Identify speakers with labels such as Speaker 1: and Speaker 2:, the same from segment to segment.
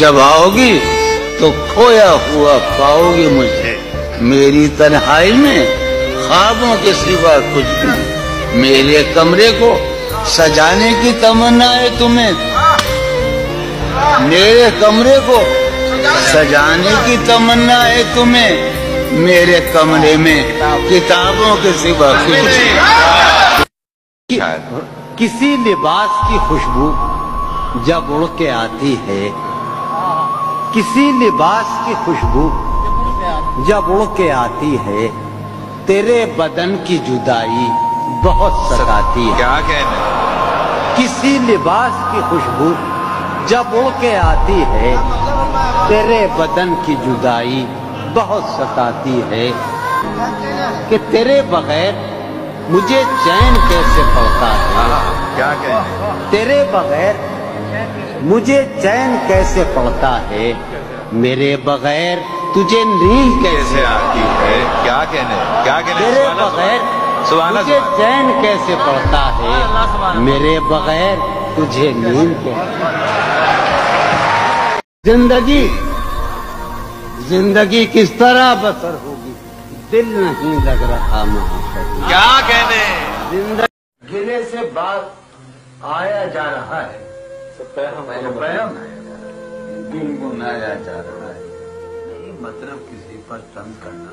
Speaker 1: جب آؤگی تو کھویا ہوا پاؤگی مجھے، میری تنہائی میں خوابوں کے سوا کچھ نہیں، میرے کمرے کو سجانے کی تمنا ہے تمہیں، میرے کمرے کو سجانے کی تمنا ہے تمہیں، میرے کمرے میں کتابوں کے سوا کچھ نہیں۔
Speaker 2: کسی لباس کی خوشبو جب اڑ کے آتی ہے، کسی لباس کی خوشبو جب اڑ کے آتی ہے، تیرے بدن کی جدائی بہت ستاتی ہے۔
Speaker 3: کیا کہنا ہے؟
Speaker 2: کسی لباس کی خوشبو جب اڑ کے آتی ہے، تیرے بدن کی جدائی بہت ستاتی ہے، کہ تیرے بغیر مجھے چین کیسے پڑتا ہے،
Speaker 3: کیا کہنا ہے؟
Speaker 2: تیرے بغیر مجھے چین کیسے پڑتا ہے، میرے بغیر تجھے نیند کیسے
Speaker 3: آتی ہے؟ کیا کہنا ہے؟ کیا کہنا ہے؟
Speaker 2: تیرے بغیر مجھے چین کیسے پڑتا ہے، میرے بغیر تجھے نیند کیسے۔ زندگی کس طرح بسر ہوگی، دل نہیں لگ رہا محبت۔
Speaker 3: کیا کہنے ہیں؟
Speaker 2: زندگی گلے سے بات آیا جا رہا ہے،
Speaker 1: پیغام گنگنایا جا رہا ہے، نہیں مطلب کسی پر تنگ کرنا،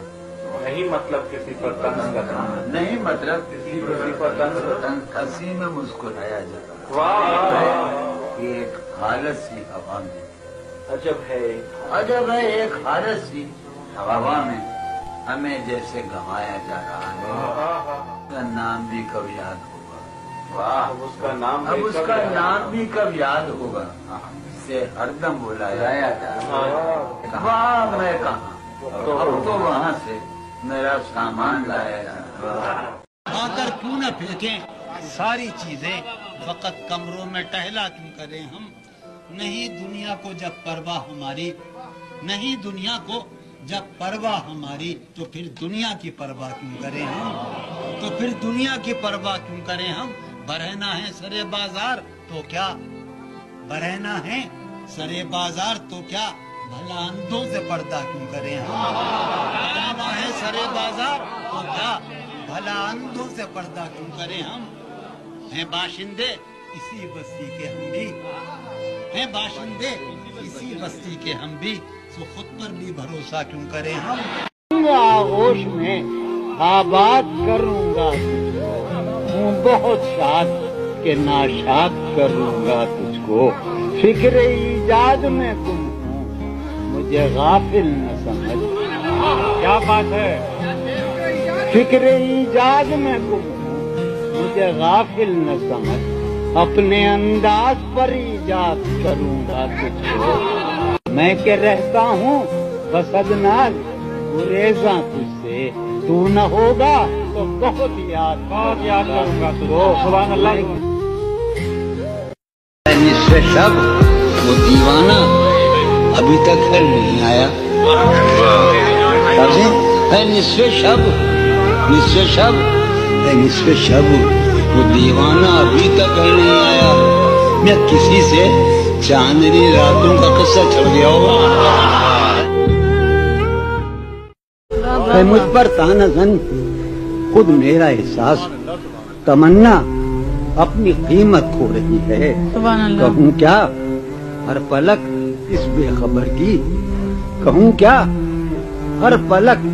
Speaker 4: نہیں مطلب کسی پر طنز کرنا،
Speaker 1: نہیں مطلب کسی
Speaker 4: پر طنز
Speaker 1: تنگ ہنسی میں مسکرایا جا رہا
Speaker 4: واہ
Speaker 1: ہے، یہ ایک حالت سی ہوا میں،
Speaker 4: عجب ہے
Speaker 1: عجب ہے ایک حالت سی ہوا میں ہمیں جیسے گنوایا جا رہا ہے، اس کا نام بھی کب یاد ہوگا، واہ
Speaker 4: اب اس کا نام
Speaker 1: اب اس کا نام بھی کب یاد ہوگا، اسے ہر دم بلایا جا رہا ہے، وہاں میں کہاں، اب تو وہاں سے میرا سامان لایا جا رہا ہے۔
Speaker 2: آ کر کیوں نہ پھینکیں ساری چیزیں، فقط کمروں میں ٹہلا کیوں کریں ہم، نہیں دنیا کو جب پرواہ ہماری، نہیں دنیا کو جب پرواہ ہماری، تو پھر دنیا کی پرواہ کیوں کریں ہم، تو پھر دنیا کی پرواہ کیوں کریں ہم، برہنا ہے سرے بازار تو کیا، برہنا ہے سرے بازار تو کیا، بھلا اندھوں سے پردہ کیوں کریں ہم، برہنا ہے سرے بازار تو کیا، بھلا اندھوں سے پردہ کیوں کریں ہم، ہیں باشندے اسی بستی کے ہم بھی، ہیں باشندے اسی بستی کے ہم بھی، سو خود پر بھی بھروسہ کیوں کریں ہم، آغوش میں آباد کروں گا ہوں بہت شاد کہ ناشاد کروں گا تجھ کو، فکر ایجاد میں تم ہوں مجھے غافل نہ سمجھ، کیا بات ہے، فکر ایجاد میں تم ہوں مجھے غافل نہ سمجھ، اپنے انداز پر ایجاد کروں گا تجھ کو، میں کہ رہتا ہوں بس ادناز گریزاں تجھ سے، تو نہ ہوگا تو بہت یاد کروں گا تجھ کو، سبحان اللہ۔
Speaker 1: نصف شب وہ دیوانہ ابھی تک گھر نہیں آیا، ہے نصف شب، نصف شب، ہے نصف شب وہ دیوانہ ابھی تک گھر نہیں آیا، میں کسی سے چاندنی راتوں کا قصہ چڑھ گیا ہوگا، ہے مجھ پر تانا زن خود میرا احساس، تمنا اپنی قیمت کھو رہی ہے، کہوں کیا ہر پلک اس بے خبر کی، کہوں کیا ہر پلک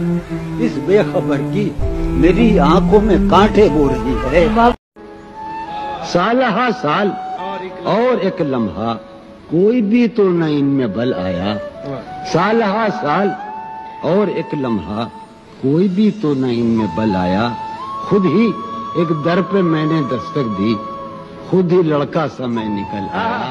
Speaker 1: اس بے خبر کی، میری آنکھوں میں کانٹے بو رہی ہے، سال ہا سال اور ایک لمحہ کوئی بھی تو نہ ان میں بل آیا، سال ہا سال اور ایک لمحہ کوئی بھی تو نہ ان میں بل آیا، خود ہی ایک در پہ میں نے دستک دی، خود ہی لڑکا سا میں نکل آیا۔